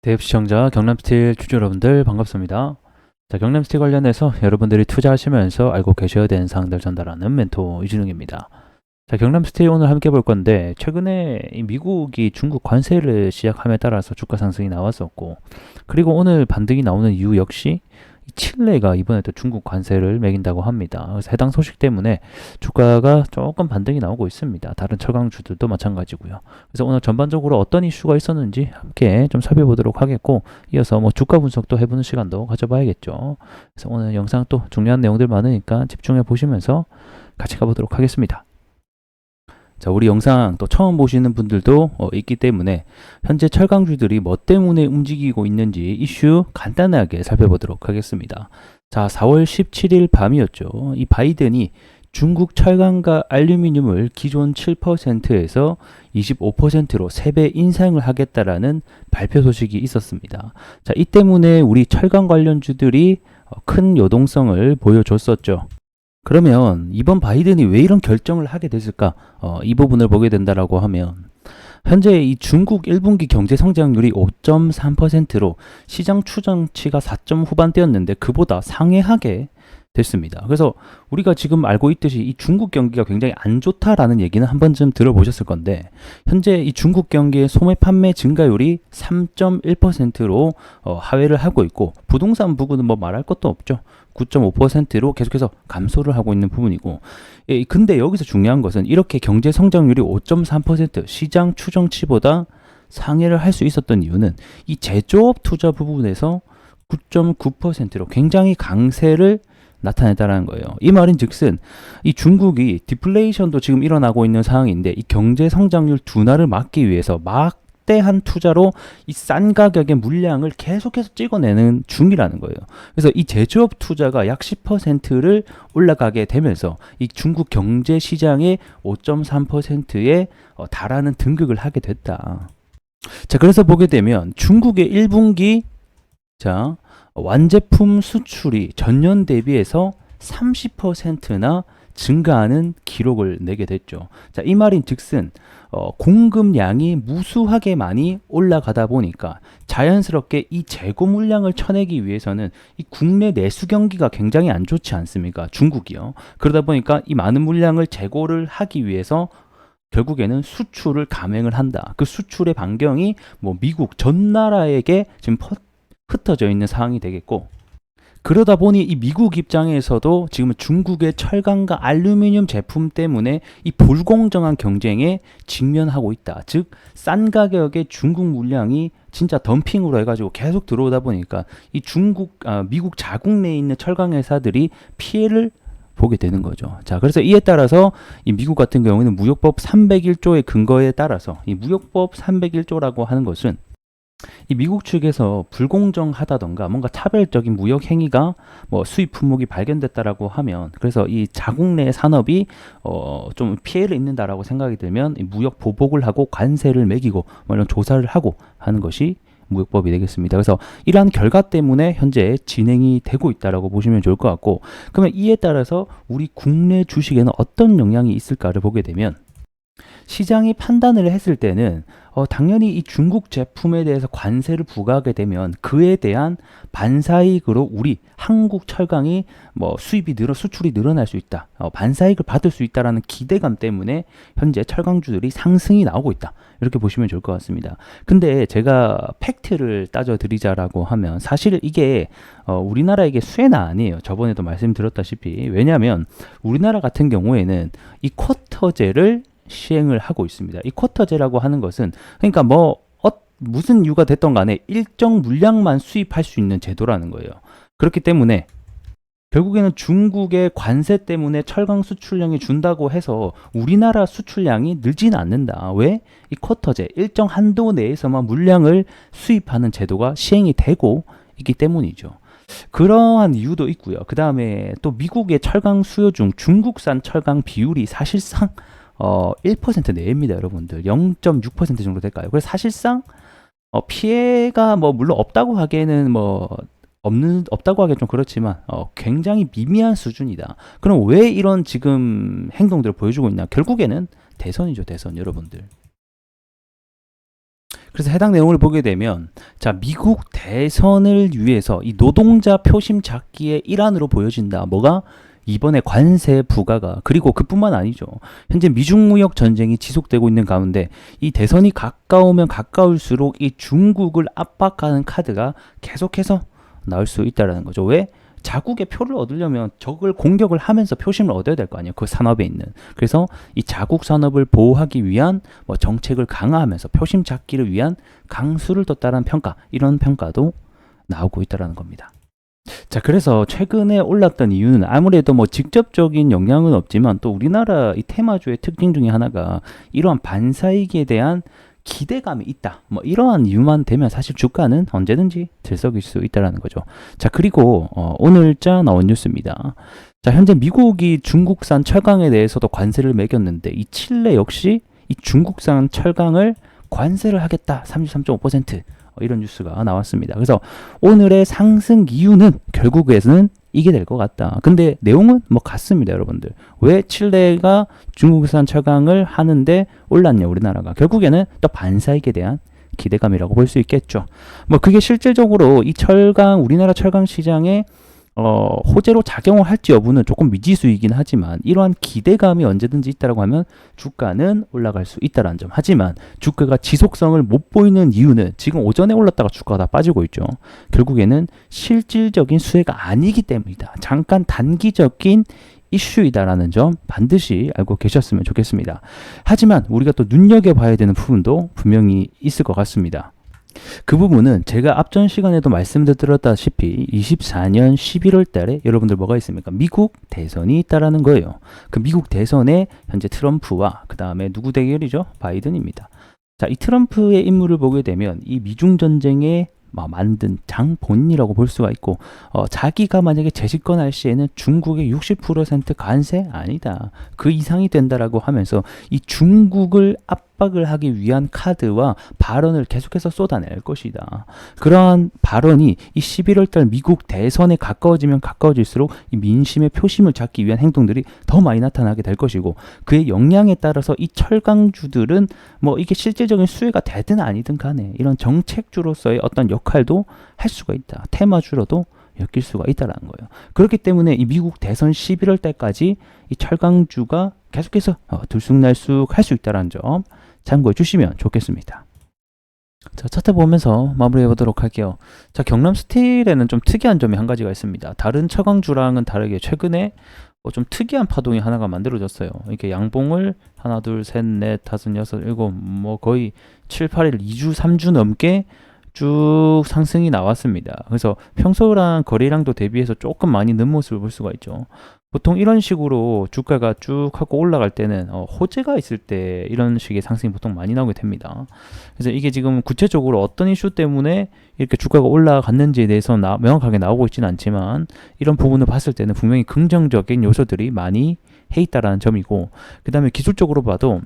대입 시청자 경남스틸 주주 여러분들 반갑습니다. 자, 경남스틸 관련해서 여러분들이 투자하시면서 알고 계셔야 되는 사항들 전달하는 멘토 이준웅입니다. 자, 경남스틸 오늘 함께 볼 건데, 최근에 이 미국이 중국 관세를 시작함에 따라서 주가 상승이 나왔었고, 그리고 오늘 반등이 나오는 이유 역시 이 칠레가 이번에 또 중국 관세를 매긴다고 합니다. 그래서 해당 소식 때문에 주가가 조금 반등이 나오고 있습니다. 다른 철강주들도 마찬가지고요. 그래서 오늘 전반적으로 어떤 이슈가 있었는지 함께 좀 살펴보도록 하겠고, 이어서 뭐 주가 분석도 해보는 시간도 가져봐야겠죠. 그래서 오늘 영상 또 중요한 내용들 많으니까 집중해 보시면서 같이 가보도록 하겠습니다. 자, 우리 영상 또 처음 보시는 분들도 있기 때문에 현재 철강주들이 뭐 때문에 움직이고 있는지 이슈 간단하게 살펴보도록 하겠습니다. 자, 4월 17일 밤이었죠. 이 바이든이 중국 철강과 알루미늄을 기존 7%에서 25%로 3배 인상을 하겠다라는 발표 소식이 있었습니다. 자, 이 때문에 우리 철강 관련주들이 큰 요동성을 보여줬었죠. 그러면 이번 바이든이 왜 이런 결정을 하게 됐을까? 이 부분을 보게 된다라고 하면 현재 이 중국 1분기 경제 성장률이 5.3%로 시장 추정치가 4점 후반대였는데 그보다 상회하게 됐습니다. 그래서 우리가 지금 알고 있듯이 이 중국 경기가 굉장히 안 좋다라는 얘기는 한 번쯤 들어보셨을 건데, 현재 이 중국 경기의 소매 판매 증가율이 3.1%로 하회를 하고 있고, 부동산 부분은 뭐 말할 것도 없죠. 9.5%로 계속해서 감소를 하고 있는 부분이고, 근데 여기서 중요한 것은 이렇게 경제 성장률이 5.3% 시장 추정치보다 상회를 할 수 있었던 이유는 이 제조업 투자 부분에서 9.9%로 굉장히 강세를 나타냈다는 거예요. 이 말인 즉슨 이 중국이 디플레이션도 지금 일어나고 있는 상황인데, 이 경제 성장률 둔화를 막기 위해서 막대한 투자로 이 싼 가격의 물량을 계속해서 찍어내는 중이라는 거예요. 그래서 이 제조업 투자가 약 10%를 올라가게 되면서 이 중국 경제 시장의 5.3%에 달하는 등극을 하게 됐다. 자, 그래서 보게 되면 중국의 1분기 완제품 수출이 전년 대비해서 30%나 증가하는 기록을 내게 됐죠. 자, 이 말인 즉슨 공급량이 무수하게 많이 올라가다 보니까 자연스럽게 이 재고 물량을 쳐내기 위해서는 이 국내 내수 경기가 굉장히 안 좋지 않습니까? 중국이요. 그러다 보니까 이 많은 물량을 재고를 하기 위해서 결국에는 수출을 감행을 한다. 그 수출의 반경이 뭐 미국 전 나라에게 지금 흩어져 있는 상황이 되겠고, 그러다 보니 이 미국 입장에서도 지금 중국의 철강과 알루미늄 제품 때문에 이 불공정한 경쟁에 직면하고 있다. 즉, 싼 가격의 중국 물량이 진짜 덤핑으로 해가지고 계속 들어오다 보니까 이 미국 자국 내에 있는 철강 회사들이 피해를 보게 되는 거죠. 자, 그래서 이에 따라서 이 미국 같은 경우에는 무역법 301조의 근거에 따라서 이 무역법 301조라고 하는 것은 이 미국 측에서 불공정하다던가 뭔가 차별적인 무역 행위가 뭐 수입 품목이 발견됐다라고 하면, 그래서 이 자국 내 산업이 좀 피해를 입는다라고 생각이 들면 이 무역 보복을 하고 관세를 매기고 뭐 이런 조사를 하고 하는 것이 무역법이 되겠습니다. 그래서 이러한 결과 때문에 현재 진행이 되고 있다라고 보시면 좋을 것 같고, 그러면 이에 따라서 우리 국내 주식에는 어떤 영향이 있을까를 보게 되면, 시장이 판단을 했을 때는 당연히 이 중국 제품에 대해서 관세를 부과하게 되면 그에 대한 반사이익으로 우리 한국 철강이 뭐 수출이 늘어날 수 있다. 반사이익을 받을 수 있다라는 기대감 때문에 현재 철강주들이 상승이 나오고 있다. 이렇게 보시면 좋을 것 같습니다. 근데 제가 팩트를 따져 드리자라고 하면 사실 이게 우리나라에게 수혜는 아니에요. 저번에도 말씀드렸다시피. 왜냐하면 우리나라 같은 경우에는 이 쿼터제를 시행을 하고 있습니다. 이 쿼터제라고 하는 것은 그러니까 무슨 이유가 됐던 간에 일정 물량만 수입할 수 있는 제도라는 거예요. 그렇기 때문에 결국에는 중국의 관세 때문에 철강 수출량이 준다고 해서 우리나라 수출량이 늘지는 않는다. 왜? 이 쿼터제 일정 한도 내에서만 물량을 수입하는 제도가 시행이 되고 있기 때문이죠. 그러한 이유도 있고요. 그 다음에 또 미국의 철강 수요 중 중국산 철강 비율이 사실상 1% 내외입니다, 여러분들. 0.6% 정도 될까요? 그래서 사실상 피해가 뭐 물론 없다고 하기에는 없다고 하기엔 좀 그렇지만 굉장히 미미한 수준이다. 그럼 왜 이런 지금 행동들을 보여주고 있나? 결국에는 대선이죠, 대선, 여러분들. 그래서 해당 내용을 보게 되면 자, 미국 대선을 위해서 이 노동자 표심 잡기의 일환으로 보여진다. 뭐가? 이번에 관세 부과가. 그리고 그뿐만 아니죠. 현재 미중 무역 전쟁이 지속되고 있는 가운데 이 대선이 가까우면 가까울수록 이 중국을 압박하는 카드가 계속해서 나올 수 있다라는 거죠. 왜? 자국의 표를 얻으려면 적을 공격을 하면서 표심을 얻어야 될 거 아니에요. 그 산업에 있는. 그래서 이 자국 산업을 보호하기 위한 뭐 정책을 강화하면서 표심 잡기를 위한 강수를 뒀다라는 평가, 이런 평가도 나오고 있다라는 겁니다. 자, 그래서 최근에 올랐던 이유는 아무래도 뭐 직접적인 영향은 없지만 또 우리나라 이 테마주의 특징 중에 하나가 이러한 반사이익에 대한 기대감이 있다. 뭐 이러한 이유만 되면 사실 주가는 언제든지 들썩일 수 있다라는 거죠. 자, 그리고 오늘자 나온 뉴스입니다. 자, 현재 미국이 중국산 철강에 대해서도 관세를 매겼는데 이 칠레 역시 이 중국산 철강을 관세를 하겠다. 33.5%. 이런 뉴스가 나왔습니다. 그래서 오늘의 상승 이유는 결국에는 이게 될 것 같다. 근데 내용은 뭐 같습니다, 여러분들. 왜 칠레가 중국산 철강을 하는데 올랐냐, 우리나라가. 결국에는 또 반사이익에 대한 기대감이라고 볼 수 있겠죠. 뭐 그게 실질적으로 이 철강, 우리나라 철강 시장에 호재로 작용을 할지 여부는 조금 미지수이긴 하지만 이러한 기대감이 언제든지 있다라고 하면 주가는 올라갈 수 있다라는 점. 하지만 주가가 지속성을 못 보이는 이유는 지금 오전에 올랐다가 주가가 다 빠지고 있죠. 결국에는 실질적인 수혜가 아니기 때문이다. 잠깐 단기적인 이슈이다라는 점 반드시 알고 계셨으면 좋겠습니다. 하지만 우리가 또 눈여겨봐야 되는 부분도 분명히 있을 것 같습니다. 그 부분은 제가 앞전 시간에도 말씀드렸다시피 24년 11월 달에 여러분들 뭐가 있습니까? 미국 대선이 있다라는 거예요. 그 미국 대선에 현재 트럼프와 그 다음에 누구 대결이죠? 바이든입니다. 자, 이 트럼프의 임무를 보게 되면 이 미중 전쟁에 만든 장본이라고 볼 수가 있고 자기가 만약에 재집권할 시에는 중국의 60% 관세 아니다. 그 이상이 된다라고 하면서 이 중국을 압박을 하기 위한 카드와 발언을 계속해서 쏟아낼 것이다. 그러한 발언이 이 11월 달 미국 대선에 가까워지면 가까워질수록 이 민심의 표심을 잡기 위한 행동들이 더 많이 나타나게 될 것이고 그의 역량에 따라서 이 철강주들은 뭐 이게 실질적인 수혜가 되든 아니든 간에 이런 정책주로서의 어떤 역할도 할 수가 있다. 테마주로도 엮일 수가 있다는 거예요. 그렇기 때문에 이 미국 대선 11월 달까지 이 철강주가 계속해서 들쑥날쑥 할 수 있다는 점 참고해 주시면 좋겠습니다. 자, 차트 보면서 마무리해 보도록 할게요. 자, 경남 스틸에는 좀 특이한 점이 한 가지가 있습니다. 다른 철강주랑은 다르게 최근에 좀 특이한 파동이 하나가 만들어졌어요. 이렇게 양봉을 하나, 둘, 셋, 넷, 다섯, 여섯, 일곱, 뭐 거의 7, 8일, 2주, 3주 넘게 쭉 상승이 나왔습니다. 그래서 평소랑 거래량도 대비해서 조금 많이 는 모습을 볼 수가 있죠. 보통 이런 식으로 주가가 쭉 하고 올라갈 때는 호재가 있을 때 이런 식의 상승이 보통 많이 나오게 됩니다. 그래서 이게 지금 구체적으로 어떤 이슈 때문에 이렇게 주가가 올라갔는지에 대해서 명확하게 나오고 있지는 않지만 이런 부분을 봤을 때는 분명히 긍정적인 요소들이 많이 해 있다라는 점이고 그 다음에 기술적으로 봐도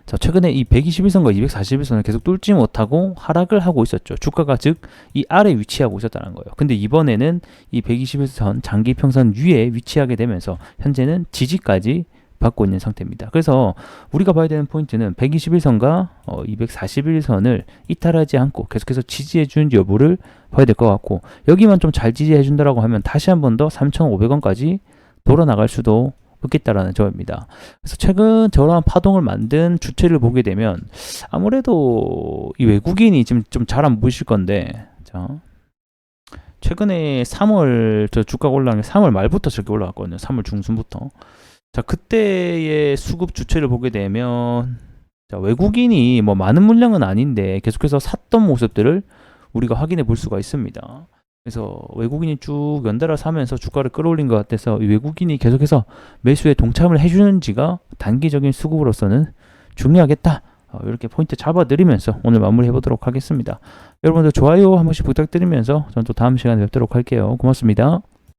자, 최근에 이 121선과 241선을 계속 뚫지 못하고 하락을 하고 있었죠. 주가가 즉 이 아래 위치하고 있었다는 거예요. 근데 이번에는 이 121선 장기 평선 위에 위치하게 되면서 현재는 지지까지 받고 있는 상태입니다. 그래서 우리가 봐야 되는 포인트는 121선과 241선을 이탈하지 않고 계속해서 지지해 주는지 여부를 봐야 될 것 같고 여기만 좀 잘 지지해 준다라고 하면 다시 한 번 더 3,500원까지 돌아 나갈 수도 있겠다라는 점입니다. 그래서 최근 저러한 파동을 만든 주체를 보게 되면 아무래도 이 외국인이 지금 좀 잘 안 보이실 건데 자, 최근에 3월 저 주가가 올라간 게 3월 말부터 저렇게 올라갔거든요. 3월 중순부터. 자, 그때의 수급 주체를 보게 되면 자, 외국인이 뭐 많은 물량은 아닌데 계속해서 샀던 모습들을 우리가 확인해 볼 수가 있습니다. 그래서 외국인이 쭉 연달아 사면서 주가를 끌어올린 것 같아서 외국인이 계속해서 매수에 동참을 해주는지가 단기적인 수급으로서는 중요하겠다. 이렇게 포인트 잡아드리면서 오늘 마무리해 보도록 하겠습니다. 여러분들 좋아요 한 번씩 부탁드리면서 저는 또 다음 시간에 뵙도록 할게요. 고맙습니다.